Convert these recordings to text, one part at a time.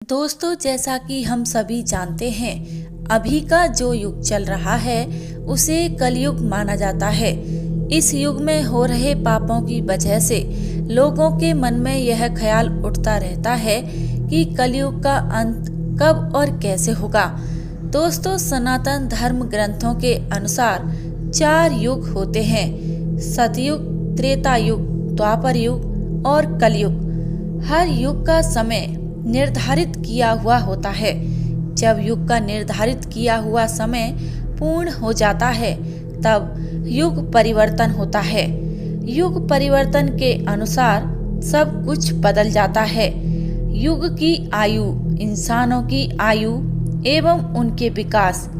दोस्तों, जैसा कि हम सभी जानते हैं, अभी का जो युग चल रहा है उसे कलयुग माना जाता है। इस युग में हो रहे पापों की वजह से लोगों के मन में यह ख्याल उठता रहता है कि कलयुग का अंत कब और कैसे होगा। दोस्तों, सनातन धर्म ग्रंथों के अनुसार 4 युग होते हैं: सतयुग, त्रेता युग, द्वापर युग और कलयुग। हर युग का समय निर्धारित किया हुआ होता है। जब युग का निर्धारित किया हुआ समय पूर्ण हो जाता है तब युग परिवर्तन होता है। युग परिवर्तन के अनुसार सब कुछ बदल जाता है। युग की आयु, इंसानों की आयु एवं उनके विकास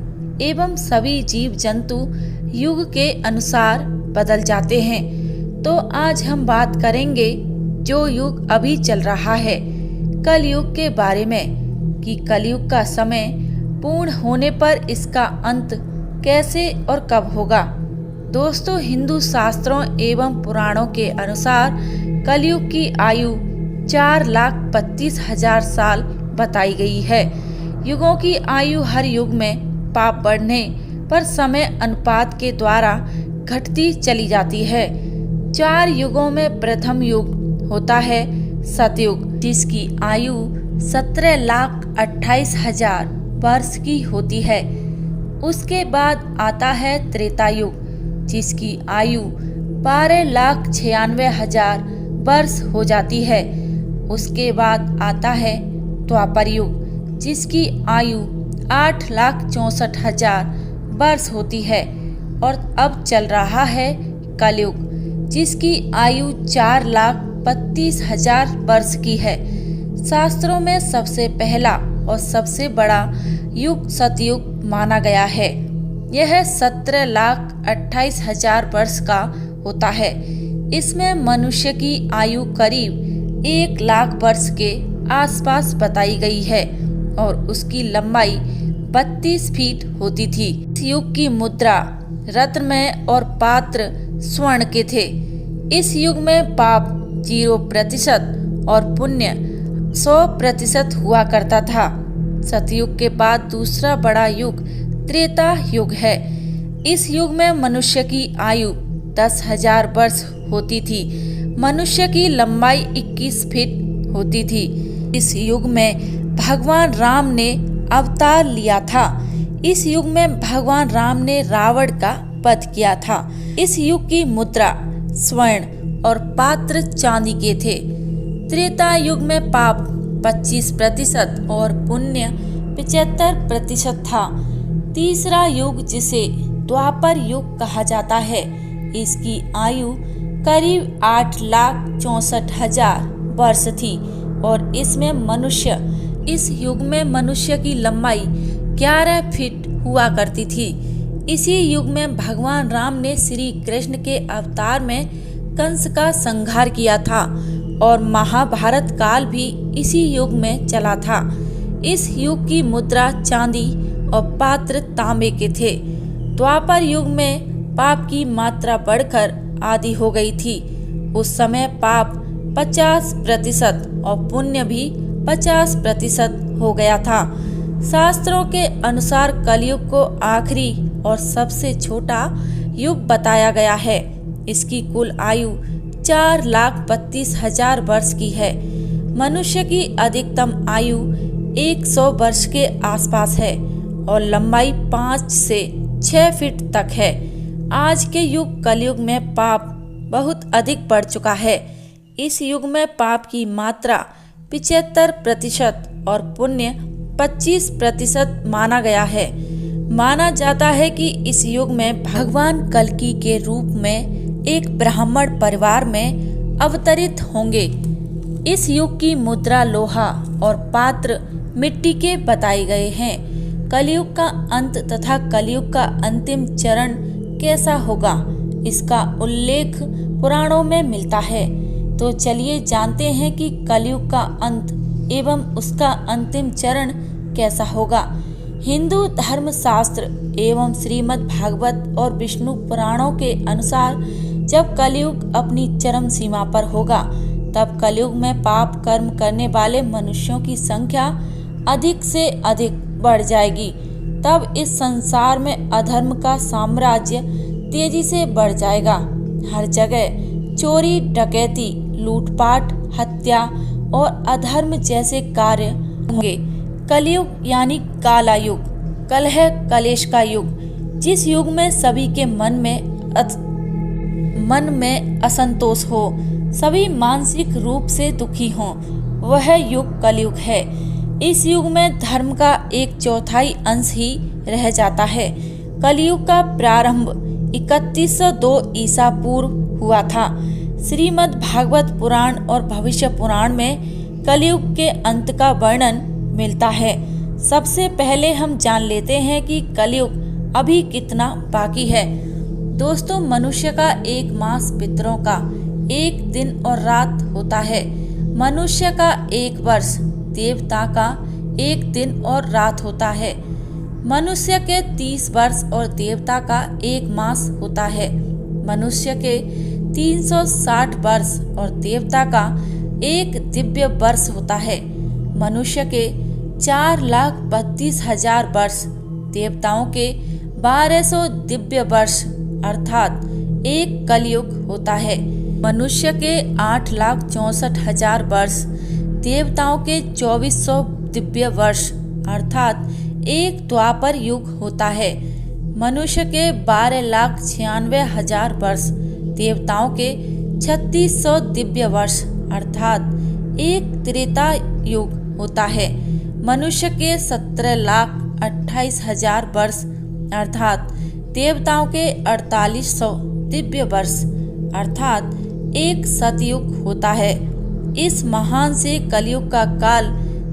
एवं सभी जीव जंतु युग के अनुसार बदल जाते हैं। तो आज हम बात करेंगे जो युग अभी चल रहा है, कलयुग के बारे में, कि कलयुग का समय पूर्ण होने पर इसका अंत कैसे और कब होगा। दोस्तों, हिंदू शास्त्रों एवं पुराणों के अनुसार कलयुग की आयु 4,32,000 साल बताई गई है। युगों की आयु हर युग में पाप बढ़ने पर समय अनुपात के द्वारा घटती चली जाती है। 4 युगों में प्रथम युग होता है सतयुग, जिसकी आयु 17,28,000 वर्ष की होती है। उसके बाद आता है त्रेता युग, जिसकी आयु 12,96,000 वर्ष हो जाती है। उसके बाद आता है द्वापर युग, जिसकी आयु 8,64,000 वर्ष होती है। और अब चल रहा है कलयुग, जिसकी आयु 4,32,000 वर्ष की है। शास्त्रों में सबसे पहला और सबसे बड़ा युग सतयुग माना गया है। यह 17,28,000 वर्ष का होता है। इसमें मनुष्य की आयु करीब 1,00,000 वर्ष के आसपास बताई गई है और उसकी लंबाई 32 फीट होती थी। इस युग की मुद्रा रत्नमय और पात्र स्वर्ण के थे। इस युग में पाप 0% और पुण्य 100% हुआ करता था। सतयुग के बाद दूसरा बड़ा युग त्रेता युग है। इस युग में मनुष्य की आयु 10,000 वर्ष होती थी। मनुष्य की लंबाई 21 फीट होती थी। इस युग में भगवान राम ने अवतार लिया था। इस युग में भगवान राम ने रावण का वध किया था। इस युग की मुद्रा स्वर्ण और पात्र चांदी के थे। त्रेता युग में पाप 25% और पुण्य 75% था। तीसरा युग, जिसे द्वापर युग कहा जाता है, इसकी आयु करीब 8,64,000 वर्ष थी और इसमें इस युग में मनुष्य की लंबाई 11 फीट हुआ करती थी। इसी युग में भगवान राम ने श्री कृष्ण के अवतार में कंस का संहार किया था और महाभारत काल भी इसी युग में चला था। इस युग की मुद्रा चांदी और पात्र तांबे के थे। द्वापर युग में पाप की मात्रा बढ़कर आधी हो गई थी। उस समय पाप 50% और पुण्य भी 50% हो गया था। शास्त्रों के अनुसार कलयुग को आखिरी और सबसे छोटा युग बताया गया है। इसकी कुल आयु 4,32,000 वर्ष की है। मनुष्य की अधिकतम आयु 100 वर्ष के आसपास है और लंबाई 5 से 6 फीट तक है। आज के युग कलयुग में पाप बहुत अधिक बढ़ चुका है। इस युग में पाप की मात्रा 75% और पुण्य 25% माना गया है। माना जाता है कि इस युग में भगवान कल्कि के रूप में एक ब्राह्मण परिवार में अवतरित होंगे। इस युग की मुद्रा लोहा और पात्र मिट्टी के बताए गए हैं। कलयुग का अंत तथा कलयुग का अंतिम चरण कैसा होगा, इसका उल्लेख पुराणों में मिलता है। तो चलिए जानते हैं कि कलयुग का अंत एवं उसका अंतिम चरण कैसा होगा। हिंदू धर्म शास्त्र एवं श्रीमद् भागवत और विष्णु पुराणों के अनुसार जब कलयुग अपनी चरम सीमा पर होगा तब कलयुग में पाप कर्म करने वाले मनुष्यों की संख्या अधिक से अधिक बढ़ जाएगी। तब इस संसार में अधर्म का साम्राज्य तेजी से बढ़ जाएगा। हर जगह चोरी, डकैती, लूटपाट, हत्या और अधर्म जैसे कार्य होंगे। कलयुग यानी काला युग, कलह कलेश का युग, जिस युग में सभी के मन में असंतोष हो, सभी मानसिक रूप से दुखी हों, वह युग कलयुग है। इस युग में धर्म का 1/4 अंश ही रह जाता है। कलयुग का प्रारंभ 3102 ईसा पूर्व हुआ था। श्रीमद् भागवत पुराण और भविष्य पुराण में कलयुग के अंत का वर्णन मिलता है। सबसे पहले हम जान लेते हैं कि कलयुग अभी कितना बाकी है। दोस्तों, मनुष्य का एक मास पितरों का 1 दिन और रात होता है। मनुष्य का 1 वर्ष देवता का 1 दिन और रात होता है। मनुष्य के 30 वर्ष और देवता का 1 मास होता है। मनुष्य के 360 वर्ष और देवता का 1 दिव्य वर्ष होता है। मनुष्य के 4,32,000 वर्ष, देवताओं के 1200 दिव्य वर्ष अर्थात 1 कलयुग होता है। मनुष्य के 8,64,000 वर्ष, देवताओं के 2400 दिव्य वर्ष अर्थात 1 द्वापर युग होता है। मनुष्य के 12,96,000 वर्ष, देवताओं के 3600 दिव्य वर्ष अर्थात 1 त्रेता युग होता है। मनुष्य के 17,28,000 वर्ष अर्थात देवताओं के 4800 दिव्य वर्ष अर्थात 1 सतयुग होता है। इस महान से कलयुग का काल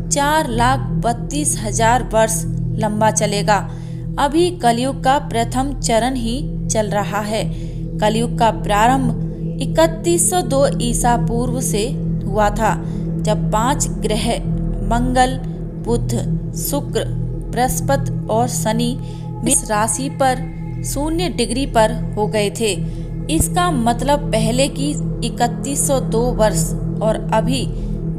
4,32,000 वर्ष लंबा चलेगा। अभी कलयुग का प्रथम चरण ही चल रहा है। कलयुग का प्रारंभ 3102 ईसा पूर्व से हुआ था, जब 5 ग्रह मंगल, बुध, शुक्र, बृहस्पति और शनि इस राशि पर 0 डिग्री पर हो गए थे। इसका मतलब पहले की 3102 वर्ष और अभी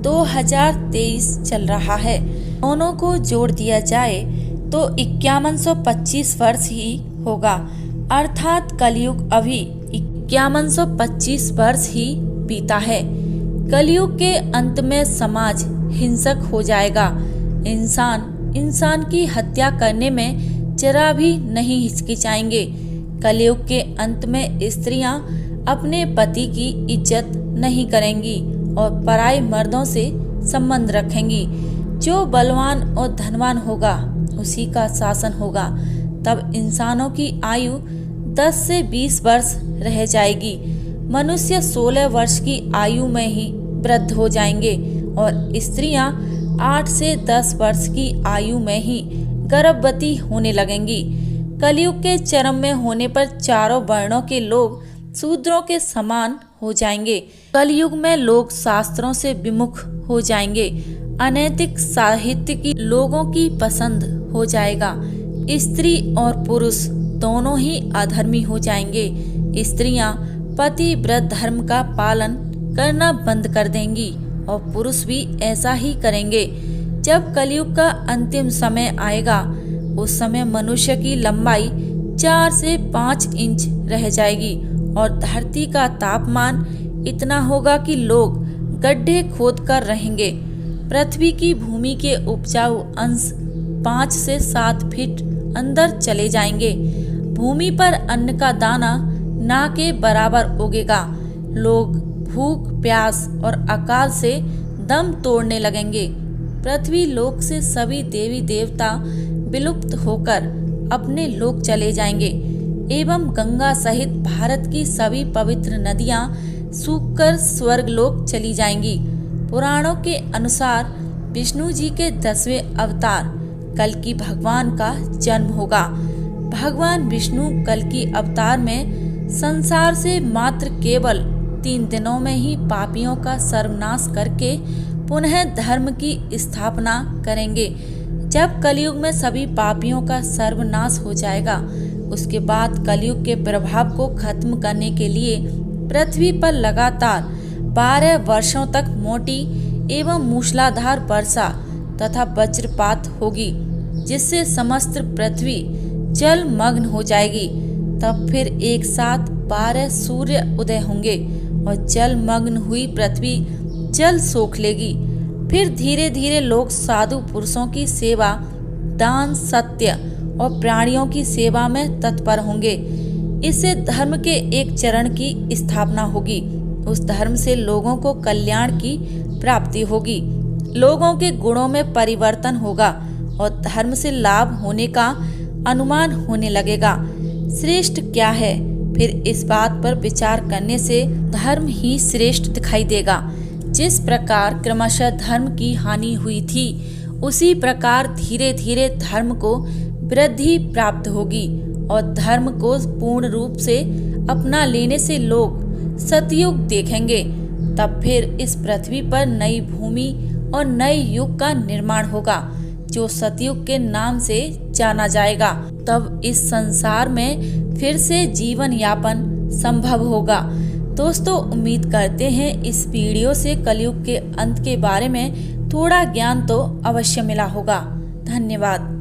2023 चल रहा है। दोनों को जोड़ दिया जाए तो 5125 वर्ष ही होगा, अर्थात कलयुग अभी 5125 वर्ष ही बीता है। कलयुग के अंत में समाज हिंसक हो जाएगा। इंसान की हत्या करने में जरा भी नहीं हिचकिचाएंगे। कलयुग के अंत में स्त्रियां अपने पति की इज्जत नहीं करेंगी और पराये मर्दों से संबंध रखेंगी। जो बलवान और धनवान होगा उसी का शासन होगा। तब इंसानों की आयु 10 से 20 वर्ष रह जाएगी। मनुष्य 16 वर्ष की आयु में ही वृद्ध हो जाएंगे और स्त्रियां 8 से 10 वर्ष की आयु में ही गर्भवती होने लगेंगी। कलयुग के चरम में होने पर चारों वर्णों के लोग शूद्रों के समान हो जाएंगे। कलयुग में लोग शास्त्रों से विमुख हो जाएंगे। अनैतिक साहित्य की लोगों की पसंद हो जाएगा। स्त्री और पुरुष दोनों ही अधर्मी हो जाएंगे। स्त्रियां पतिव्रत धर्म का पालन करना बंद कर देंगी और पुरुष भी ऐसा ही करेंगे। जब कलयुग का अंतिम समय आएगा, उस समय मनुष्य की लंबाई 4 से 5 इंच रह जाएगी और धरती का तापमान इतना होगा कि लोग गड्ढे खोद कर रहेंगे। पृथ्वी की भूमि के उपजाऊ अंश 5 से 7 फीट अंदर चले जाएंगे। भूमि पर अन्न का दाना ना के बराबर उगेगा। लोग भूख, प्यास और अकाल से दम तोड़ने लगेंगे। पृथ्वी लोक से सभी देवी देवता विलुप्त होकर अपने लोक चले जाएंगे एवं गंगा सहित भारत की सभी पवित्र नदियां सूखकर स्वर्गलोक चली जाएंगी। पुराणों के अनुसार विष्णु जी के 10वें अवतार कल्कि भगवान का जन्म होगा। भगवान विष्णु कल्कि अवतार में संसार से मात्र केवल 3 दिनों में ही पापियों का सर्वनाश करके पुनः धर्म की स्थापना करेंगे। जब कलयुग में सभी पापियों का सर्वनाश हो जाएगा, उसके बाद कलयुग के प्रभाव को खत्म करने के लिए पृथ्वी पर लगातार 12 वर्षों तक मोटी एवं मूसलाधार वर्षा तथा वज्रपात होगी, जिससे समस्त पृथ्वी जलमग्न हो जाएगी। तब फिर एक साथ 12 सूर्य उदय होंगे और जलमग्न हुई पृथ्वी जल सोख लेगी। फिर धीरे धीरे लोग साधु पुरुषों की सेवा, दान, सत्य और प्राणियों की सेवा में तत्पर होंगे। इससे धर्म के एक चरण की स्थापना होगी। उस धर्म से लोगों को कल्याण की प्राप्ति होगी, लोगों के गुणों में परिवर्तन होगा और धर्म से लाभ होने का अनुमान होने लगेगा। श्रेष्ठ क्या है? फिर इस बात पर विचार करने से धर्म ही श्रेष्ठ दिखाई देगा। जिस प्रकार क्रमशः धर्म की हानि हुई थी, उसी प्रकार धीरे धीरे धर्म को वृद्धि प्राप्त होगी और धर्म को पूर्ण रूप से अपना लेने से लोग सतयुग देखेंगे। तब फिर इस पृथ्वी पर नई भूमि और नए युग का निर्माण होगा, जो सतयुग के नाम से जाना जाएगा। तब इस संसार में फिर से जीवन यापन संभव होगा। दोस्तों, उम्मीद करते हैं इस वीडियो से कलयुग के अंत के बारे में थोड़ा ज्ञान तो अवश्य मिला होगा। धन्यवाद।